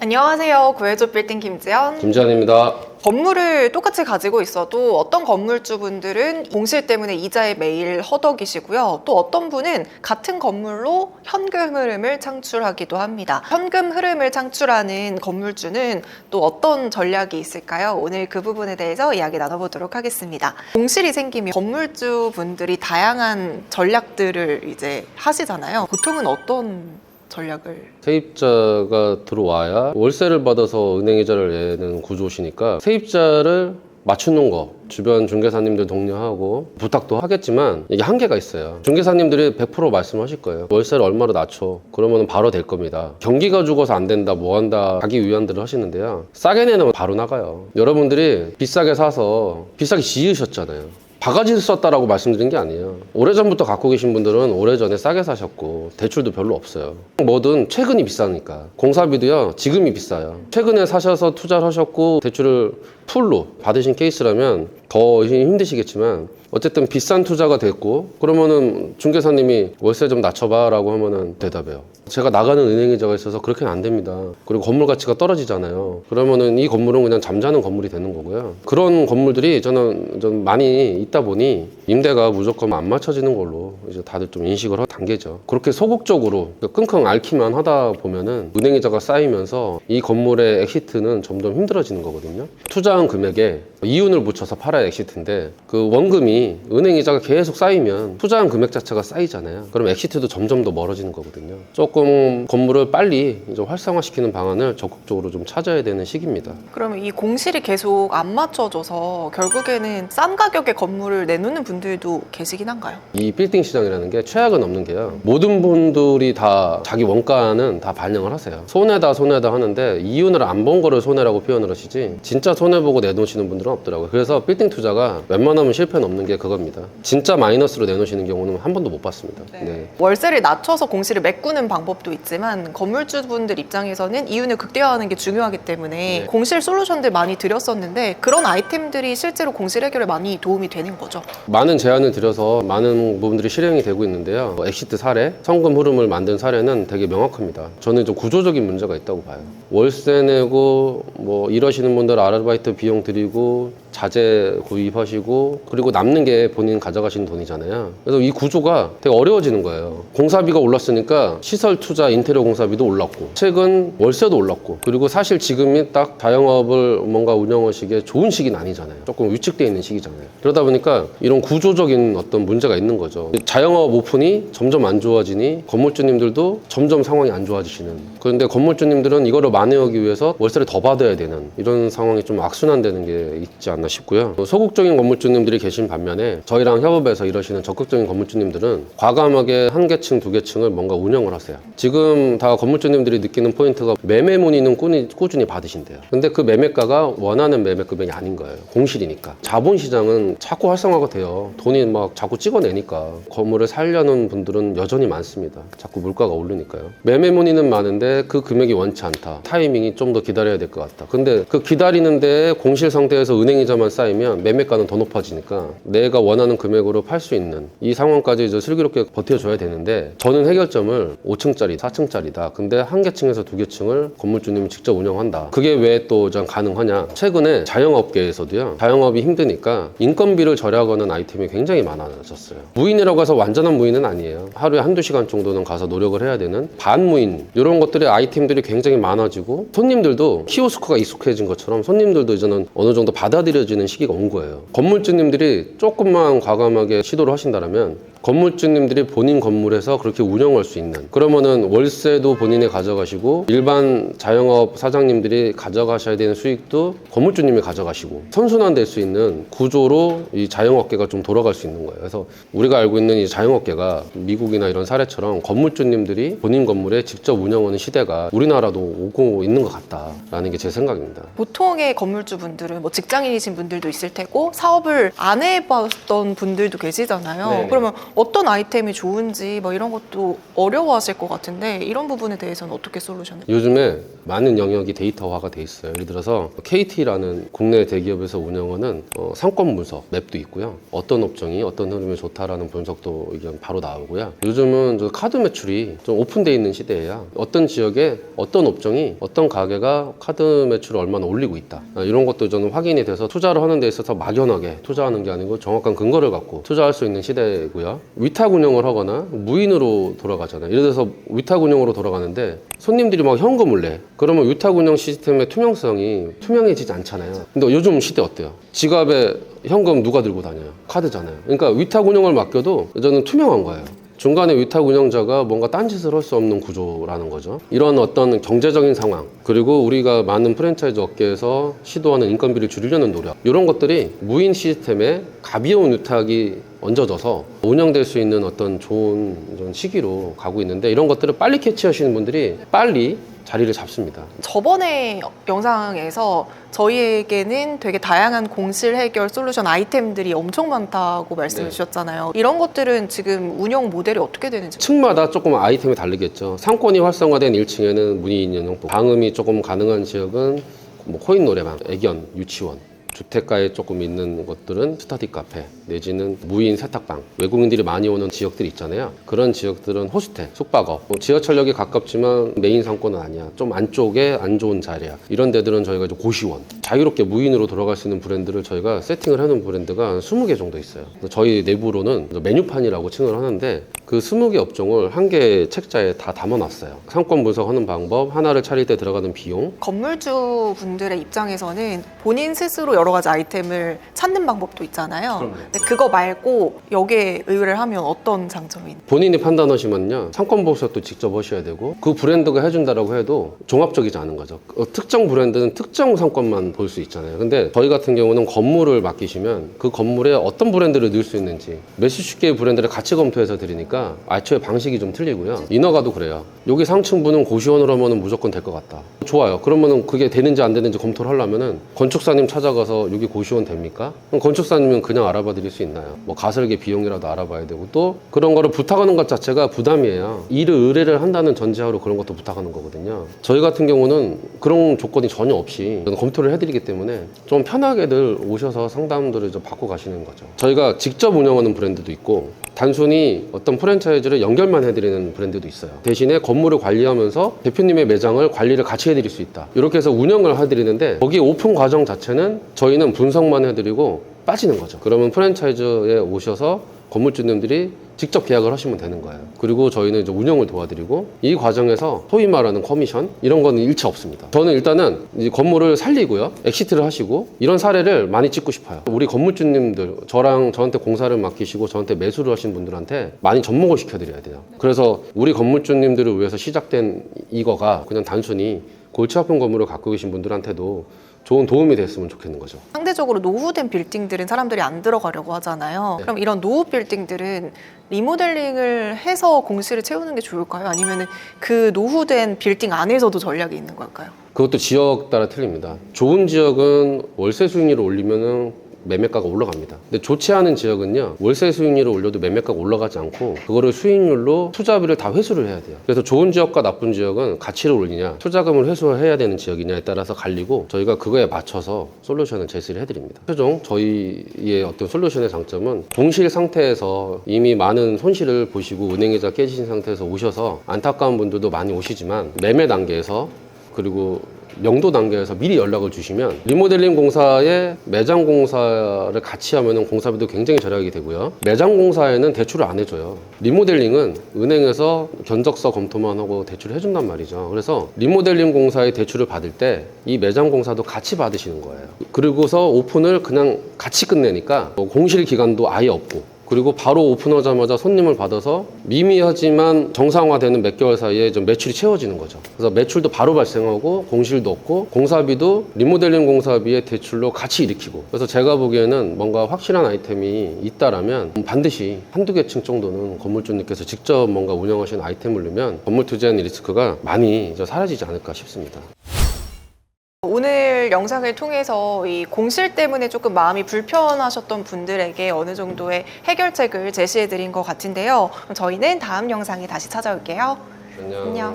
안녕하세요. 구해줘 빌딩 김지연. 김지현입니다. 건물을 똑같이 가지고 있어도 어떤 건물주분들은 공실 때문에 이자에 매일 허덕이시고요. 또 어떤 분은 같은 건물로 현금 흐름을 창출하기도 합니다. 현금 흐름을 창출하는 건물주는 또 어떤 전략이 있을까요? 오늘 그 부분에 대해서 이야기 나눠보도록 하겠습니다. 공실이 생기면 건물주분들이 다양한 전략들을 이제 하시잖아요. 보통은 어떤 전략을? 세입자가 들어와야 월세를 받아서 은행 이자를 내는 구조시니까 세입자를 맞추는 거 주변 중개사님들 독려하고 부탁도 하겠지만 이게 한계가 있어요. 중개사님들이 100% 말씀하실 거예요. 월세를 얼마로 낮춰? 그러면 바로 될 겁니다. 경기가 죽어서 안 된다 뭐 한다 자기 위안들을 하시는데요, 싸게 내놓으면 바로 나가요. 여러분들이 비싸게 사서 비싸게 지으셨잖아요. 바가지를 썼다라고 말씀드린 게 아니에요. 오래전부터 갖고 계신 분들은 오래전에 싸게 사셨고 대출도 별로 없어요. 뭐든 최근이 비싸니까. 공사비도요 지금이 비싸요. 최근에 사셔서 투자를 하셨고 대출을 풀로 받으신 케이스라면 더 힘드시겠지만 어쨌든 비싼 투자가 됐고, 그러면은 중개사님이 월세 좀 낮춰봐 라고 하면은 대답해요. 제가 나가는 은행이자가 있어서 그렇게는 안 됩니다. 그리고 건물 가치가 떨어지잖아요. 그러면은 이 건물은 그냥 잠자는 건물이 되는 거고요. 그런 건물들이 저는 좀 많이 있다 보니 임대가 무조건 안 맞춰지는 걸로 이제 다들 좀 인식을 한 단계죠. 그렇게 소극적으로 끙끙 앓기만 하다 보면은 은행이자가 쌓이면서 이 건물의 엑시트는 점점 힘들어지는 거거든요. 투자한 금액에 이윤을 붙여서 팔아야 엑시트인데 그 원금이 은행이자가 계속 쌓이면 투자한 금액 자체가 쌓이잖아요. 그럼 엑시트도 점점 더 멀어지는 거거든요. 조금 건물을 빨리 이제 활성화시키는 방안을 적극적으로 좀 찾아야 되는 시기입니다. 그러면 이 공실이 계속 안 맞춰져서 결국에는 싼 가격에 건물을 내놓는 분들도 계시긴 한가요? 이 빌딩 시장이라는 게 최악은 없는 게요, 모든 분들이 다 자기 원가는 다 반영을 하세요. 손해다 하는데 이윤을 안 본 거를 손해라고 표현을 하시지 진짜 손해보고 내놓으시는 분들은 없더라고요. 그래서 빌딩 투자가 웬만하면 실패는 없는 게 그겁니다. 진짜 마이너스로 내놓으시는 경우는 한 번도 못 봤습니다. 네. 월세를 낮춰서 공실을 메꾸는 방법도 있지만 건물주분들 입장에서는 이윤을 극대화하는 게 중요하기 때문에 공실 솔루션들 많이 드렸었는데 그런 아이템들이 실제로 공실 해결에 많이 도움이 되는 거죠. 많은 제안을 드려서 많은 부분들이 실행이 되고 있는데요, 엑시트 사례, 성금 흐름을 만든 사례는 되게 명확합니다. 저는 좀 구조적인 문제가 있다고 봐요. 월세 내고 뭐 이러시는 분들 아르바이트 비용 드리고 자재 구입하시고 그리고 남는 게 본인 가져가신 돈이잖아요. 그래서 이 구조가 되게 어려워지는 거예요. 공사비가 올랐으니까 시설 투자 인테리어 공사비도 올랐고 최근 월세도 올랐고, 그리고 사실 지금이 딱 자영업을 뭔가 운영하시기에 좋은 시기는 아니잖아요. 조금 위축되어 있는 시기잖아요. 그러다 보니까 이런 구조적인 어떤 문제가 있는 거죠. 자영업 오픈이 점점 안 좋아지니 건물주님들도 점점 상황이 안 좋아지시는, 그런데 건물주님들은 이거를 만회하기 위해서 월세를 더 받아야 되는 이런 상황이 좀 악순환되는 게 있지 않나 싶고요. 소극적인 건물주님들이 계신 반면에 저희랑 협업해서 이러시는 적극적인 건물주님들은 과감하게 한 개층, 두 개층을 뭔가 운영을 하세요. 지금 다 건물주님들이 느끼는 포인트가 매매 문의는 꾸준히 받으신대요. 근데 그 매매가가 원하는 매매 금액이 아닌 거예요. 공실이니까. 자본시장은 자꾸 활성화가 돼요. 돈이 막 자꾸 찍어내니까. 건물을 살려는 분들은 여전히 많습니다. 자꾸 물가가 오르니까요. 매매 문의는 많은데 그 금액이 원치 않다. 타이밍이 좀 더 기다려야 될 것 같다. 근데 그 기다리는데 공실 상태에서 은행이자만 쌓이면 매매가는 더 높아지니까 내가 원하는 금액으로 팔 수 있는 이 상황까지 이제 슬기롭게 버텨줘야 되는데, 저는 해결점을 5층짜리, 4층짜리다. 근데 한 개층에서 두 개층을 건물주님이 직접 운영한다. 그게 왜 또 가능하냐? 최근에 자영업계에서도요, 자영업이 힘드니까 인건비를 절약하는 아이템이 굉장히 많아졌어요. 무인이라고 해서 완전한 무인은 아니에요. 하루에 한두 시간 정도는 가서 노력을 해야 되는 반무인, 이런 것들의 아이템들이 굉장히 많아지고 손님들도 키오스크가 익숙해진 것처럼 손님들도 이제는 어느 정도 받아들여지는 시기가 온 거예요. 건물주님들이 조금만 과감하게 시도를 하신다면 건물주님들이 본인 건물에서 그렇게 운영할 수 있는, 그러면은 월세도 본인이 가져가시고 일반 자영업 사장님들이 가져가셔야 되는 수익도 건물주님이 가져가시고 선순환될 수 있는 구조로 이 자영업계가 좀 돌아갈 수 있는 거예요. 그래서 우리가 알고 있는 이 자영업계가 미국이나 이런 사례처럼 건물주님들이 본인 건물에 직접 운영하는 시대가 우리나라도 오고 있는 것 같다라는 게 제 생각입니다. 보통의 건물주분들은 뭐 직장인이신 분들도 있을 테고 사업을 안 해봤던 분들도 계시잖아요. 네네. 그러면 어떤 아이템이 좋은지 뭐 이런 것도 어려워하실 것 같은데 이런 부분에 대해서는 어떻게 솔루션을? 요즘에 많은 영역이 데이터화가 돼 있어요. 예를 들어서 KT라는 국내 대기업에서 운영하는 상권 분석 맵도 있고요. 어떤 업종이 어떤 흐름이 좋다라는 분석도 이게 바로 나오고요. 요즘은 저 카드 매출이 좀 오픈되어 있는 시대에야 어떤 지역에 어떤 업종이 어떤 가게가 카드 매출을 얼마나 올리고 있다. 이런 것도 저는 확인이 돼서 투자를 하는 데 있어서 막연하게 투자하는 게 아니고 정확한 근거를 갖고 투자할 수 있는 시대고요. 위탁 운영을 하거나 무인으로 돌아가잖아요. 예를 들어서 위탁 운영으로 돌아가는데 손님들이 막 현금을 내. 그러면 위탁 운영 시스템의 투명성이 투명해지지 않잖아요. 근데 요즘 시대 어때요? 지갑에 현금 누가 들고 다녀요? 카드잖아요. 그러니까 위탁 운영을 맡겨도 저는 투명한 거예요. 중간에 위탁 운영자가 뭔가 딴짓을 할 수 없는 구조라는 거죠. 이런 어떤 경제적인 상황, 그리고 우리가 많은 프랜차이즈 업계에서 시도하는 인건비를 줄이려는 노력, 이런 것들이 무인 시스템에 가벼운 위탁이 얹어져서 운영될 수 있는 어떤 좋은 시기로 가고 있는데, 이런 것들을 빨리 캐치하시는 분들이 빨리 자리를 잡습니다. 저번에 영상에서 저희에게는 되게 다양한 공실 해결 솔루션 아이템들이 엄청 많다고 말씀해 네. 주셨잖아요. 이런 것들은 지금 운영 모델이 어떻게 되는지. 층마다 조금 아이템이 다르겠죠. 상권이 활성화된 1층에는 문의 인형도, 방음이 조금 가능한 지역은 뭐 코인 노래방, 애견, 유치원, 주택가에 조금 있는 것들은 스터디 카페 내지는 무인 세탁방, 외국인들이 많이 오는 지역들이 있잖아요. 그런 지역들은 호스텔, 숙박업, 뭐 지하철역에 가깝지만 메인 상권은 아니야, 좀 안쪽에 안 좋은 자리야, 이런 데들은 저희가 이제 고시원, 자유롭게 무인으로 돌아갈 수 있는 브랜드를 저희가 세팅을 해놓은 브랜드가 20개 정도 있어요. 저희 내부로는 메뉴판이라고 칭을 하는데 그 20개 업종을 한 개의 책자에 다 담아놨어요. 상권 분석하는 방법, 하나를 차릴 때 들어가는 비용. 건물주 분들의 입장에서는 본인 스스로 여러 가지 아이템을 찾는 방법도 있잖아요. 그럼요. 근데 그거 말고 여기에 의뢰를 하면 어떤 장점이 있나요? 본인이 판단하시면요, 상권 분석도 직접 하셔야 되고, 그 브랜드가 해준다라고 해도 종합적이지 않은 거죠. 특정 브랜드는 특정 상권만 볼 수 있잖아요. 근데 저희 같은 경우는 건물을 맡기시면 그 건물에 어떤 브랜드를 넣을 수 있는지 몇십 개의 브랜드를 같이 검토해서 드리니까 애초에 방식이 좀 틀리고요. 인허가도 그래요. 여기 상층부는 고시원으로 하면 무조건 될 것 같다. 좋아요. 그러면은 그게 되는지 안 되는지 검토를 하려면은 건축사님 찾아가서 여기 고시원 됩니까? 그럼 건축사님은 그냥 알아봐 드릴 수 있나요? 뭐 가설계 비용이라도 알아봐야 되고, 또 그런 거를 부탁하는 것 자체가 부담이에요. 일을 의뢰를 한다는 전제하로 그런 것도 부탁하는 거거든요. 저희 같은 경우는 그런 조건이 전혀 없이 검토를 해드리기 때문에 좀 편하게들 오셔서 상담들을 좀 받고 가시는 거죠. 저희가 직접 운영하는 브랜드도 있고, 단순히 어떤 프랜차이즈를 연결만 해드리는 브랜드도 있어요. 대신에 건물을 관리하면서 대표님의 매장을 관리를 같이 해드릴 수 있다. 이렇게 해서 운영을 해드리는데, 거기 오픈 과정 자체는 저희는 분석만 해드리고 빠지는 거죠. 그러면 프랜차이즈에 오셔서 건물주님들이 직접 계약을 하시면 되는 거예요. 그리고 저희는 이제 운영을 도와드리고, 이 과정에서 소위 말하는 커미션 이런 거는 일체 없습니다. 저는 일단은 이제 건물을 살리고요, 엑시트를 하시고, 이런 사례를 많이 찍고 싶어요. 우리 건물주님들, 저한테 공사를 맡기시고 저한테 매수를 하신 분들한테 많이 접목을 시켜드려야 돼요. 그래서 우리 건물주님들을 위해서 시작된 이거가 그냥 단순히 골치 아픈 건물을 갖고 계신 분들한테도 좋은 도움이 됐으면 좋겠는 거죠. 상대적으로 노후된 빌딩들은 사람들이 안 들어가려고 하잖아요. 네. 그럼 이런 노후 빌딩들은 리모델링을 해서 공실을 채우는 게 좋을까요? 아니면 그 노후된 빌딩 안에서도 전략이 있는 걸까요? 그것도 지역 따라 틀립니다. 좋은 지역은 월세 수익률을 올리면은 매매가가 올라갑니다. 근데 좋지 않은 지역은요, 월세 수익률을 올려도 매매가가 올라가지 않고 그거를 수익률로 투자비를 다 회수를 해야 돼요. 그래서 좋은 지역과 나쁜 지역은 가치를 올리냐, 투자금을 회수해야 되는 지역이냐에 따라서 갈리고, 저희가 그거에 맞춰서 솔루션을 제시를 해드립니다. 최종 저희의 어떤 솔루션의 장점은, 공실 상태에서 이미 많은 손실을 보시고 은행이자 깨지신 상태에서 오셔서 안타까운 분들도 많이 오시지만, 매매 단계에서 그리고 명도 단계에서 미리 연락을 주시면 리모델링 공사에 매장 공사를 같이 하면 공사비도 굉장히 절약이 되고요. 매장 공사에는 대출을 안 해줘요. 리모델링은 은행에서 견적서 검토만 하고 대출을 해준단 말이죠. 그래서 리모델링 공사의 대출을 받을 때 이 매장 공사도 같이 받으시는 거예요. 그리고서 오픈을 그냥 같이 끝내니까 공실 기간도 아예 없고, 그리고 바로 오픈하자마자 손님을 받아서 미미하지만 정상화되는 몇 개월 사이에 좀 매출이 채워지는 거죠. 그래서 매출도 바로 발생하고 공실도 없고, 공사비도 리모델링 공사비의 대출로 같이 일으키고. 그래서 제가 보기에는 뭔가 확실한 아이템이 있다라면 반드시 한두 개 층 정도는 건물주님께서 직접 뭔가 운영하시는 아이템을 넣으면 건물 투자의 리스크가 많이 사라지지 않을까 싶습니다. 오늘 영상을 통해서 이 공실 때문에 조금 마음이 불편하셨던 분들에게 어느 정도의 해결책을 제시해 드린 것 같은데요. 저희는 다음 영상에 다시 찾아올게요. 안녕. 안녕.